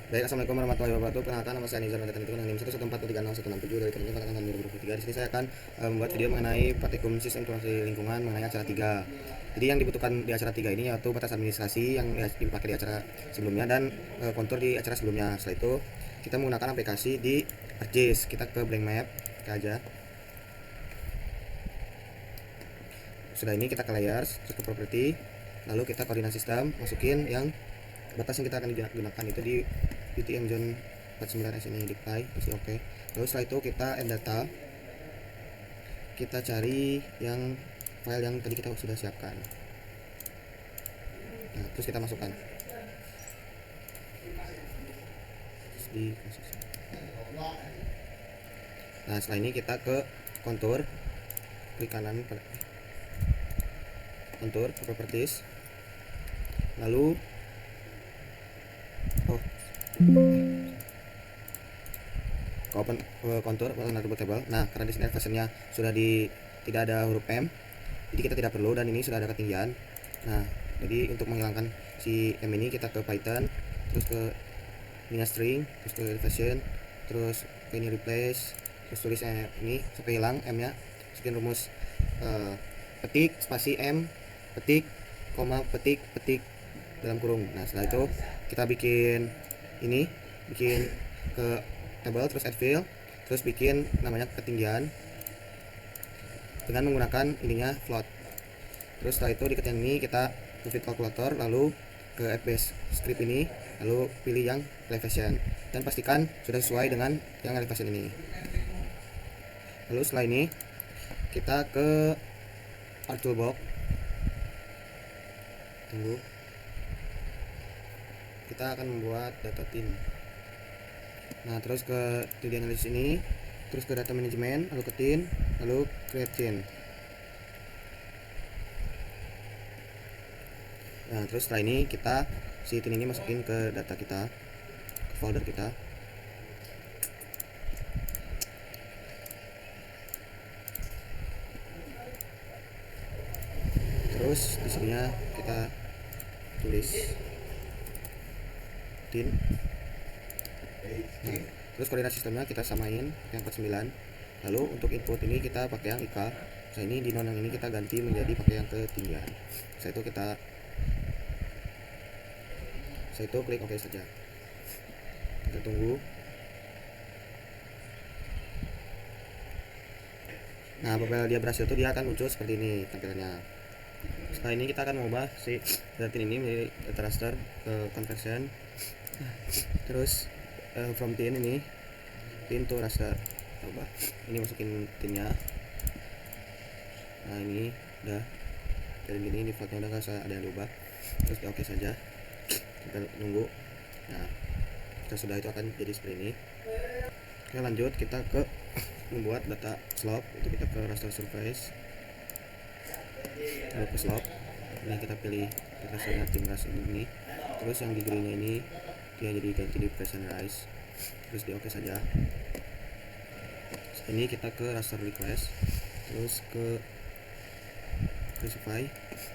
Baik, assalamualaikum warahmatullahi wabarakatuh. Perkenalkan, nama saya Nizar, data dengan NIM 114366167 dari Kementerian Pertanian tahun 2023. Di sini saya akan membuat video mengenai praktikum sistem informasi lingkungan mengenai acara 3. Jadi yang dibutuhkan di acara 3 ini yaitu batas administrasi yang dipakai di acara sebelumnya dan kontur di acara sebelumnya. Setelah itu kita menggunakan aplikasi di ArcGIS. Kita ke blank map, aja. Sudah ini kita ke layers, terus ke property, lalu kita koordinat sistem, masukin yang batas yang kita akan gunakan itu di UTM zone 49S ini, di apply, isi oke. Lalu setelah itu kita add data, kita cari yang file yang tadi kita sudah siapkan. Nah, terus kita masukkan nah setelah ini kita ke kontur, klik kanan kontur, properties, lalu open kontur attribute table. Nah, karena di sini versionnya sudah tidak ada huruf M, jadi kita tidak perlu, dan ini sudah ada ketinggian. Nah, jadi untuk menghilangkan si M ini kita ke Python, terus ke linear string, terus ke version, terus ke ini replace, terus tulisnya ini sampai hilang M nya, masukin rumus petik spasi M petik koma petik petik dalam kurung. Nah, setelah itu kita bikin ke table, terus add field, terus bikin namanya ketinggian dengan menggunakan ininya float. Terus setelah itu di ketinggian ini kita ke fit calculator, lalu ke FBase script ini, lalu pilih yang elevation dan pastikan sudah sesuai dengan yang elevation ini. Lalu setelah ini kita ke Art Toolbox, tunggu, kita akan membuat data tin. Nah, terus ke 3D analysis ini, terus ke data management, lalu ke tin, lalu create chain. Nah, terus setelah ini kita si tin ini masukin ke data kita, ke folder kita. Terus di sininya kita tulis tin. Nah, terus koordinat sistemnya kita samain yang 49. Lalu untuk input ini kita pakai yang IK. Nah, ini di non yang ini kita ganti menjadi pakai yang ketinggian. Setelah itu kita klik OK saja. Kita tunggu. Nah, apabila dia berhasil itu dia akan muncul seperti ini tampilannya. Setelah ini kita akan mengubah si data ini menjadi data raster ke conversion. Terus from tin ini tin to raster, coba ini masukin tinnya. Nah, ini udah dari gini, defaultnya udah nggak ada yang diubah. Terus oke saja, kita nunggu. Nah, kita sudah, itu akan jadi seperti ini. Oke, lanjut kita ke membuat data slope. Itu kita ke raster surface, lalu ke slope ini kita pilih rasternya tim raster ini. Terus yang di greennya ini dia jadi ganti di present rise, terus di oke saja. Ini kita ke raster request, terus ke classify,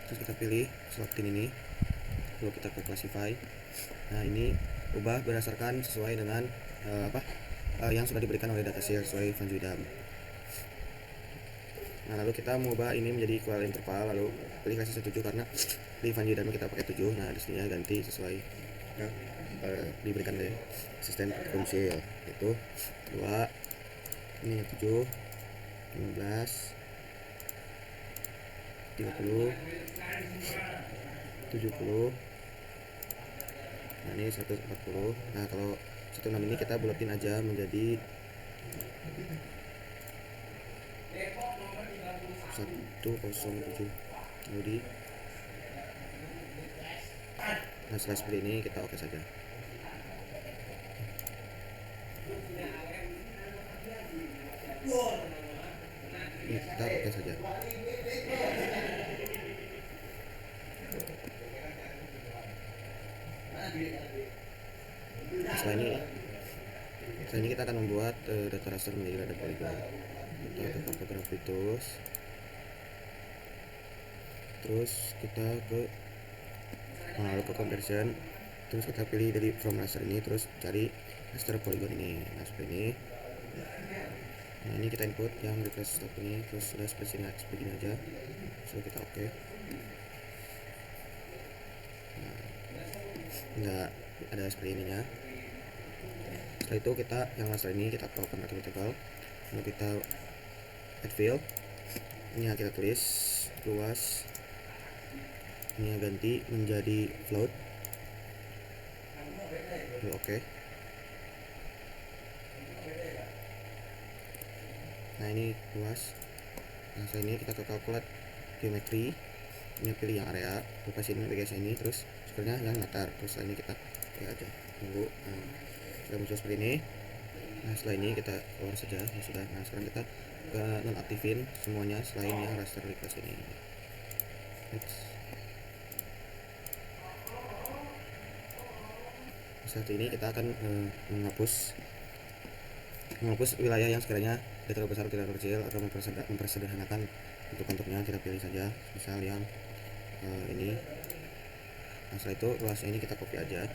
terus kita pilih slot tin ini, lalu kita ke classify. Nah, ini ubah berdasarkan sesuai dengan yang sudah diberikan oleh datasheet sesuai Van Zuidam. Nah, lalu kita mengubah ini menjadi equal interval, lalu pilih kasih setuju karena di Van Zuidam kita pakai 7. Nah, di sini ganti sesuai diberikan oleh asisten komsil, itu 2, ini 7, 15, 30, 70. Nah, ini 140. Nah, kalau 16 ini kita bulatin aja menjadi 107. Kemudian nah, setelah seperti ini kita oke saja. Ini kita oke saja. Setelah ini kita akan membuat data raster menjadi data polygon. Kita ke kartographitus, terus kita ke conversion. terus kita pilih dari from raster ini, terus cari raster polygon ini. Nah seperti ini. Nah ini kita input yang request stop ini, terus sudah seperti ini aja, so kita oke. Nah, nggak ada seperti ininya. Setelah itu kita yang raster ini kita open table, lalu kita add fill, ini kita tulis luas, ini ganti menjadi float, lalu oke. Nah ini luas. Nah setelah ini kita ke calculate geometry, ini pilih yang area, lepasin bagian ini, terus sebenarnya yang latar, terus setelah ini kita lihat aja, tunggu. Nah sudah muncul seperti ini. Nah setelah ini kita keluar saja, ya sudah. Nah sekarang kita nonaktifin semuanya selain yang raster request ini. Saat ini kita akan menghapus wilayah yang sekiranya tidak terlalu besar, tidak terlalu kecil, atau mempersederhanakan bentuk-bentuknya. Kita pilih saja misal yang ini. Nah setelah itu luasnya ini kita copy aja.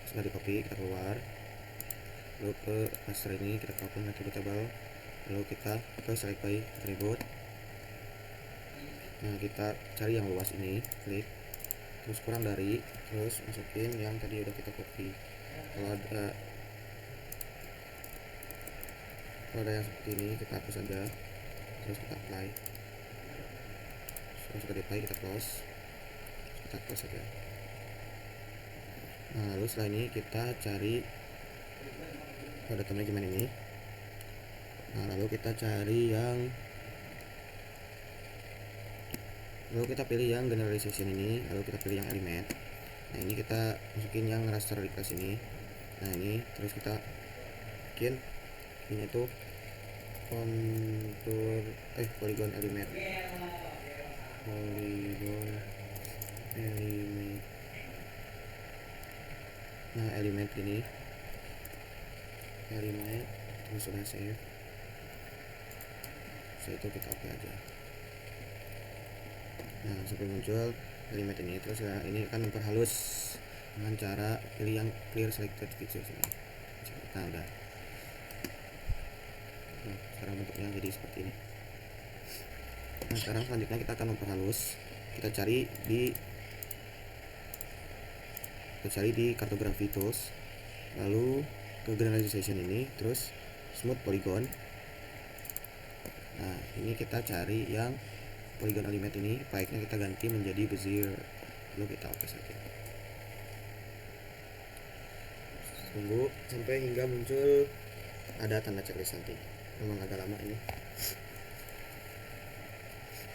Setelah di copy kita keluar, lalu ke raster ini kita open table, lalu kita ke select by attribute. Nah kita cari yang luas ini, klik, terus kurang dari, terus masukin yang tadi udah kita copy. Kalau ada yang seperti ini kita hapus saja, terus kita apply. Terus kita apply, kita close saja. Nah lalu setelah ini kita cari pada teman-teman ini. Nah lalu kita cari yang, lalu kita pilih yang generalization ini, lalu kita pilih yang element. Nah ini kita masukin yang raster request ini. Nah ini terus kita bikin ini tuh kontur polygon element. Nah element ini, terus sudah save. Setelah itu kita oke aja. Nah sampai muncul element ini, terus ya ini akan memperhalus dengan cara pilih yang clear selected features ini. Nah udah. Nah, sekarang bentuknya jadi seperti ini. Nah sekarang selanjutnya kita akan memperhalus. Kita cari di cartography tools, lalu ke generalization ini, terus smooth polygon. Nah ini kita cari yang polygon element ini, baiknya kita ganti menjadi bezier, lalu kita oke saja. Tunggu sampai hingga muncul ada tanda checklist nanti. Memang agak lama ini.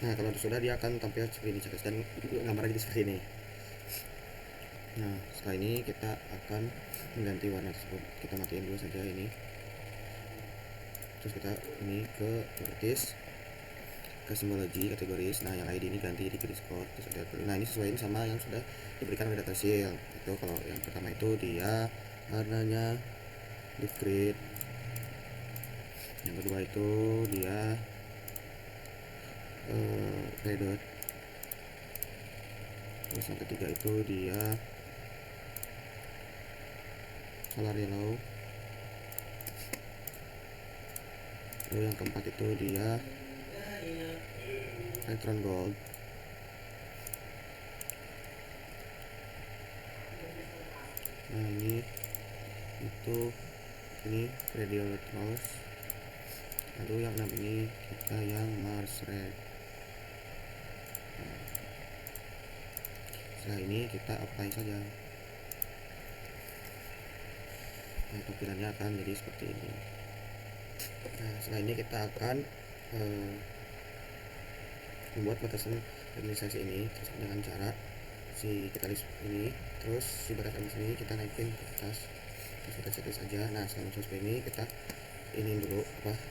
Nah kalau sudah dia akan tampil seperti ini checklist dan gambarnya jadi seperti ini. Nah setelah ini kita akan mengganti warna tersebut. Kita matiin dulu saja ini. Terus kita ini ke properties, ke simbologi kategoris. Nah yang ID ini ganti di Discord. Terus ada, nah ini sesuaiin sama yang sudah diberikan oleh datasil. Itu kalau yang pertama itu dia warnanya leaf grid, yang kedua itu dia redot, terus yang ketiga itu dia solar yellow, lalu yang keempat itu dia electron gold, nah ini radial rose, lalu yang 6 ini kita yang Mars red. Nah, setelah ini kita apply saja. Nah tampilannya akan jadi seperti ini. Nah setelah ini kita akan membuat batasan administrasi ini, terus dengan cara si kita list ini, terus si batas administrasi ini kita naikin ke atas, terus kita checklist saja. Nah setelah muncul seperti ini kita ini dulu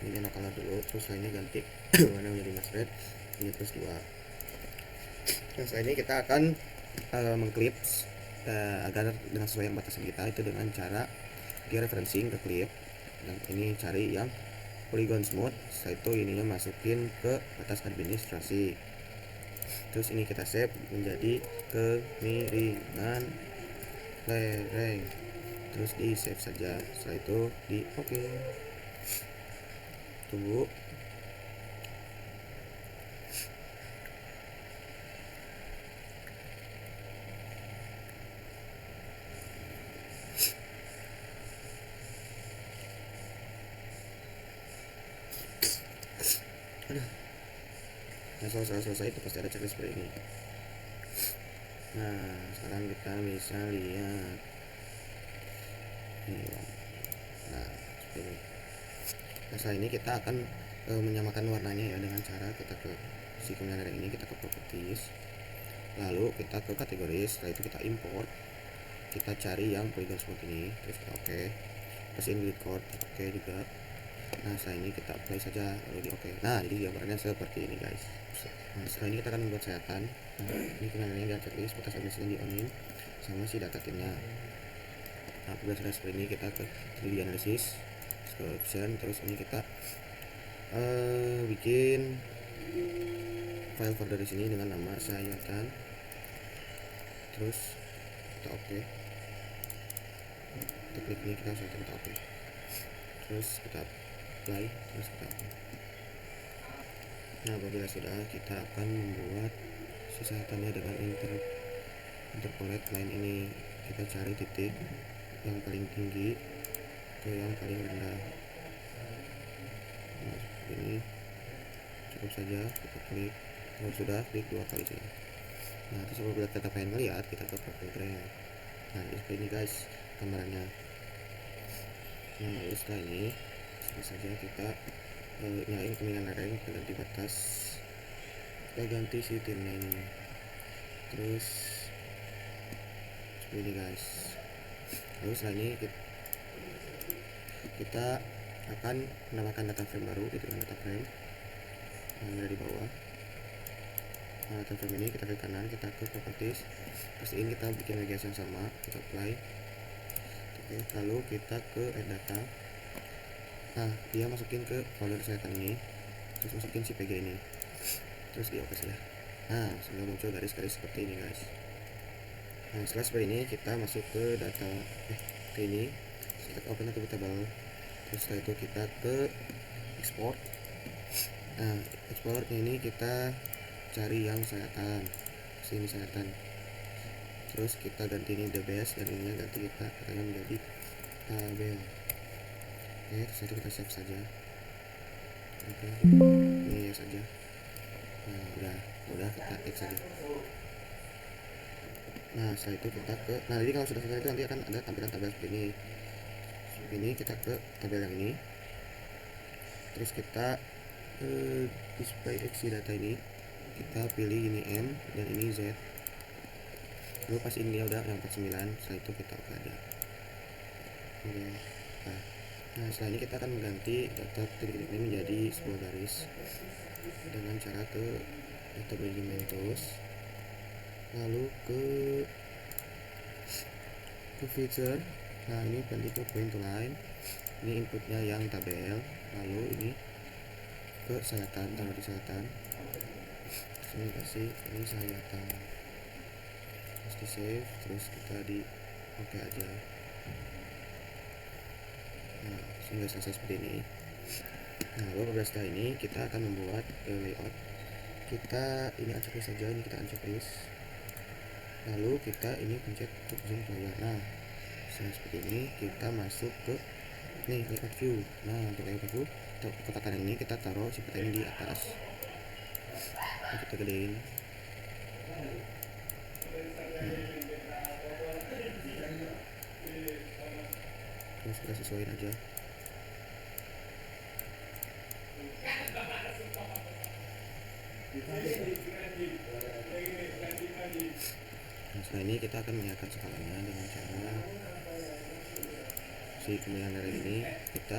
ini no color dulu, terus setelah ini ganti warna menjadi Mars red ini terus 2. Nah setelah ini kita akan mengclip agar dengan sesuai yang batasan kita itu dengan cara referencing ke clip, dan ini cari yang polygon smooth. Setelah itu ininya masukin ke batas administrasi, terus ini kita save menjadi kemiringan lereng, terus di save saja. Setelah itu di oke. Tunggu. Nah, setelah selesai itu pasti ada checklist seperti ini. Nah, sekarang kita bisa lihat ini. Nah, seperti ini. Nah, setelah ini kita akan menyamakan warnanya ya dengan cara kita ke si kemenangan ini, kita ke properties, lalu kita ke kategori. Setelah itu kita import, kita cari yang polygon smooth ini, terus kita oke, kasihin grid code oke juga. Nah, setelah ini kita apply saja lalu di oke. Nah, jadi gambarnya seperti ini guys. Nah, setelah ini kita akan membuat sayatan. Nah, ini kemenangannya di checklist, batas administrasi di onin sama si data timnya. Nah, apabila sudah seperti ini kita ke 3D analysis, ke option, terus ini kita bikin file folder di sini dengan nama sayatan, terus kita oke. Kita klik ini, kita langsung kita oke, terus kita apply, terus kita oke. Nah, apabila sudah, kita akan membuat sayatannya dengan interpolate line ini. Kita cari titik yang paling tinggi ke yang paling rendah. Nah, seperti ini cukup saja, kita klik. Kalau sudah, klik 2 kali saja. Nah, terus apabila kita pengen melihat, kita ke program. Nah, seperti ini guys gambarannya. Nah, lalu setelah ini saja kita nyalain kemenangan lereng, kita ganti batas, kita ganti si timnya ini, terus seperti ini guys. Lalu setelah ini kita akan menambahkan data frame baru, itu dengan data frame yang ada di bawah. Nah, data frame ini kita klik kanan, kita ke properties, pastiin kita bikin radius yang sama, kita apply. Oke, lalu kita ke add data. Nah, dia masukin ke folder sayatan ini, terus masukin si PG ini, terus di oke saja. Nah, sudah muncul garis-garis seperti ini guys. Nah, setelah seperti ini kita masuk ke data ke ini, kita open attribute table, terus setelah itu kita ke export. Nah, export ini kita cari yang sayatan, sini sayatan, terus kita ganti ini the base dan ininya ganti kita katanya menjadi tabel. Oke, terus itu kita save saja. Oke, ini ya saja. Nah, udah kita X saja. Nah, setelah itu kita ke, nah jadi kalau sudah selesai itu nanti akan ada tampilan tabel seperti ini. Seperti ini kita ke tabel yang ini, terus kita display XY data ini, kita pilih ini M dan ini Z. Lalu pas ini dia udah yang 49, setelah itu kita oke aja. Oke. Nah, setelah ini kita akan mengganti data titik ini menjadi sebuah garis dengan cara ke data bridging tools, lalu ke feature. Nah, ini ganti ke point to line, ini inputnya yang tabel, lalu ini ke sayatan, taruh di sayatan, sini kasih ini sayatan, terus di save, terus kita di oke aja. Nah, sudah selesai seperti ini. Nah, lalu pada setelah ini kita akan membuat layout. Kita ini uncheck saja, ini kita uncheck list, lalu kita ini pencet untuk zoom player. Nah, seperti ini kita masuk ke nih layout view. Nah, untuk layout view kotakan ini kita taruh si peta ini di atas. Nah, kita gedein. Terus kita sesuaiin aja. Nah, setelah ini kita akan menyiapkan skalanya dengan cara si kemenangan lereng ini kita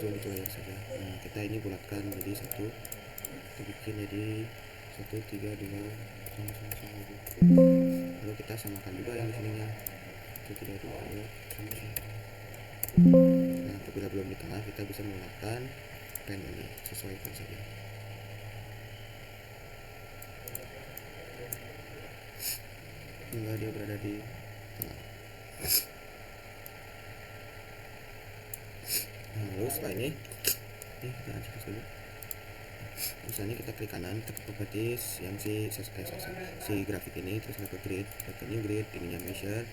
zoom to layer saja. Nah, kita ini bulatkan jadi 1, kita bikin jadi 1, 3, 2, sama. Lalu kita samakan juga yang sininya 1, 3, 2, sama. Nah, apabila belum di tengah kita bisa menggunakan pen ini, sesuaikan saja. Hingga dia berada di tengah. Nah, lalu setelah ini kita acak dulu. Misalnya kita klik kanan, kita ke properties yang si grafik ini, terus kita ke grid, ke new grid, ininya measure,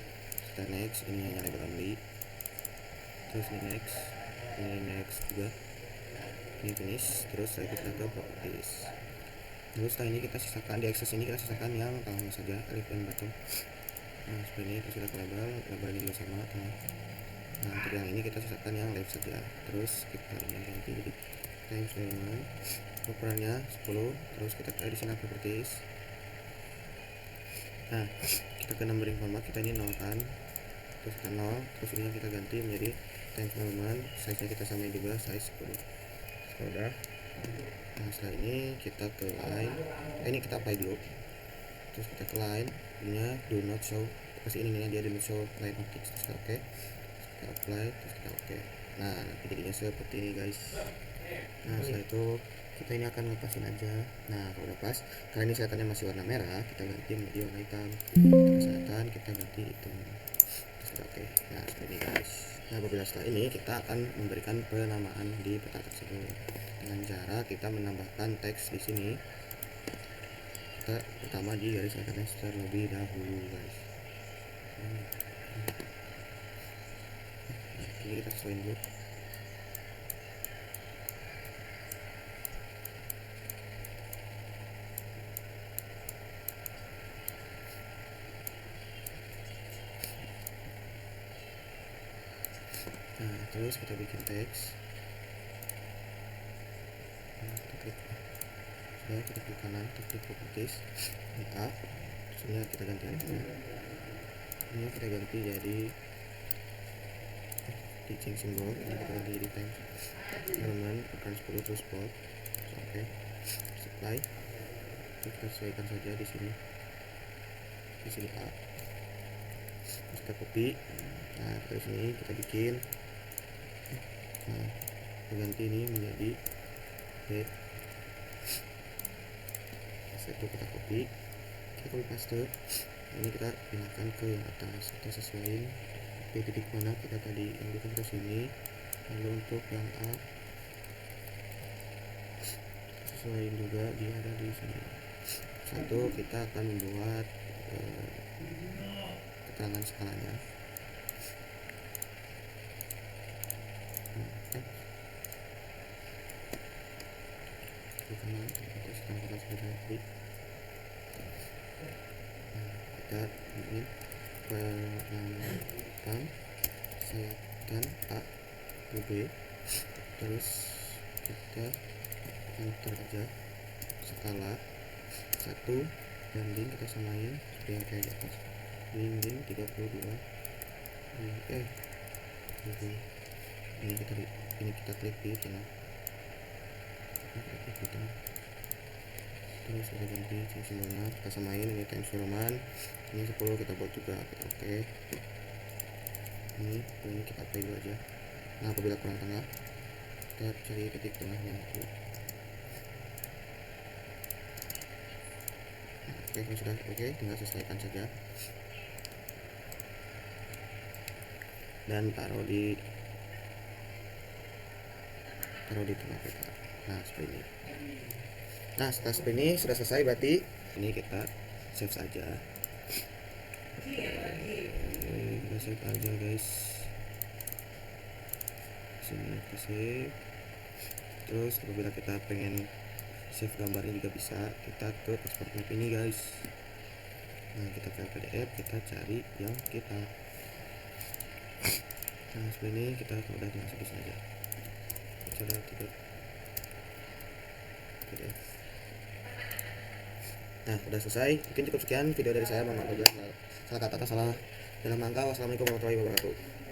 kita next, ini hanya label only, terus ini next juga, ini finish, terus kita ke properties. Terus setelah ini kita sisakan di akses ini, kita sisakan yang tengah saja, alif dan bottom. Nah seperti ini, terus kita ke label ini juga sama tengah. Nah untuk yang ini kita sisakan yang left saja, terus kita ini ganti jadi times element, ukurannya 10, terus kita ke di sini properties. Nah kita ke numbering format, kita ini 0 kan, terus kita 0, terus ini yang kita ganti menjadi times element, size nya kita samain juga size 10. Sudah. Nah setelah ini kita ke line, ini kita apply dulu, terus kita ke line, ininya do not show, kasih ininya dia do not show line of text, terus kita oke, kita apply, terus kita oke. Nah nanti jadinya seperti ini guys. Nah setelah itu kita ini akan ngepasin aja. Nah kalau udah pas, karena ini seletannya masih warna merah, kita ganti menjadi warna hitam, kita selatan, kita ganti hitam, terus kita oke. Nah seperti ini guys. Nah apabila setelah ini kita akan memberikan penamaan di peta tersebut dengan cara kita menambahkan teks di sini. Kita pertama di garis referensi terlebih dahulu guys. Nah, ini kita sesuaiin dulu. Nah terus kita bikin teks. Nah, kita klik kanan, kita klik properties, ini A, terusnya kita ganti ini kita ganti jadi teaching symbol, ini kita ganti jadi times element, ukuran 10 terus bold, oke, supply, kita sesuaikan saja di sini A, terus kita copy. Nah dari sini kita bikin, nah kita ganti ini menjadi B. Itu kita copy paste, ini kita pindahkan ke yang atas, kita sesuaiin di titik mana kita tadi ambilkan ke sini. Lalu untuk yang A sesuaiin juga, dia ada di sini. Satu, kita akan membuat keterangan skalanya. Kita ingin penamatan selatan A ke B, terus kita enter aja skala 1 banding, kita samain seperti yang kayak di atas, banding 32 ini kita klik di tengah, terus kita ganti simbolnya, kita samain ini times element, ini 10 kita buat juga, kita oke. Ini kita apply dulu aja. Nah apabila kurang tengah, kita cari titik tengahnya dulu. Nah, oke, kalau sudah oke, tinggal sesuaikan saja dan taruh di tengah peta. Nah seperti ini. Nah setelah seperti ini sudah selesai, berarti ini kita save saja. Kita save aja guys, sini kita save. Terus apabila kita pengen save gambarnya juga bisa, kita ke passport map ini guys. Nah kita ke PDF, kita cari yang kita. Nah seperti ini kita udah tinggal habis aja. Kita tiga PDF. Nah udah selesai, mungkin cukup sekian video dari saya. Mohon maaf apabila salah kata atau salah dalam rangka. Wassalamualaikum warahmatullahi wabarakatuh.